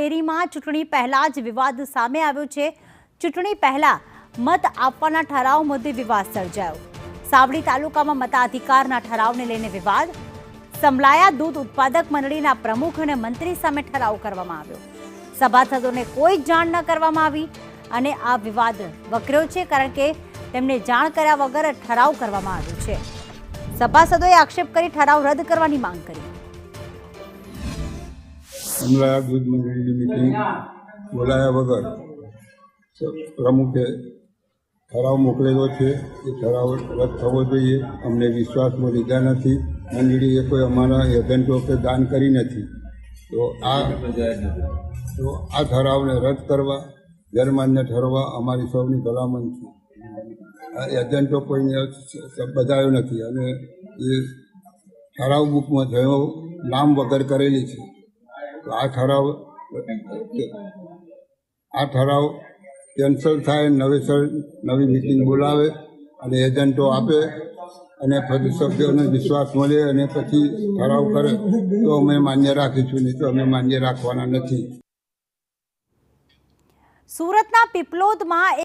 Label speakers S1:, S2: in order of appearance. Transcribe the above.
S1: ડેરીમાં ચૂંટણી પહેલા જ વિવાદ સામે આવ્યો છે। ચૂંટણી પહેલા મત આપવાના ઠરાવ મુદ્દે વિવાદ સર્જાયો। સાવડી તાલુકામાં મતાધિકારના ઠરાવને લઈને વિવાદ સમલાયા। દૂધ ઉત્પાદક મંડળીના પ્રમુખ અને મંત્રી સામે ઠરાવ કરવામાં આવ્યો। સભાસદોને કોઈ જાણ ન કરવામાં આવી અને આ વિવાદ વકર્યો છે કારણ કે તેમને જાણ કર્યા વગર ઠરાવ કરવામાં આવ્યો છે। સભાસદોએ આક્ષેપ કરી ઠરાવ રદ કરવાની માંગ કરી।
S2: સમલાયા દૂધ મંડળીની મીટિંગ બોલાયા વગર પ્રમુખે ઠરાવ મોકલેલો છે। એ ઠરાવ રદ થવો જોઈએ। અમને વિશ્વાસમાં લીધા નથી। મંડળીએ કોઈ અમારા એજન્ટો કે દાન કરી નથી। તો આ ઠરાવને રદ કરવા, ગેરમાન્ય ઠરવા અમારી સૌની ભલામણ છે। આ એજન્ટો કોઈને બધાયો નથી અને એ ઠરાવ બુકમાં થયો નામ વગર કરેલી છે। તો આ ઠરાવ કેન્સલ થાય, નવેસર નવી મિટિંગ બોલાવે અને એજન્ટો આપે અને પછી સભ્યોને વિશ્વાસ મળે અને પછી ઠરાવ કરે તો અમે માન્ય રાખીશું, નહીં તો અમે માન્ય રાખવાના નથી।
S1: સુરતના પીપલોદમાં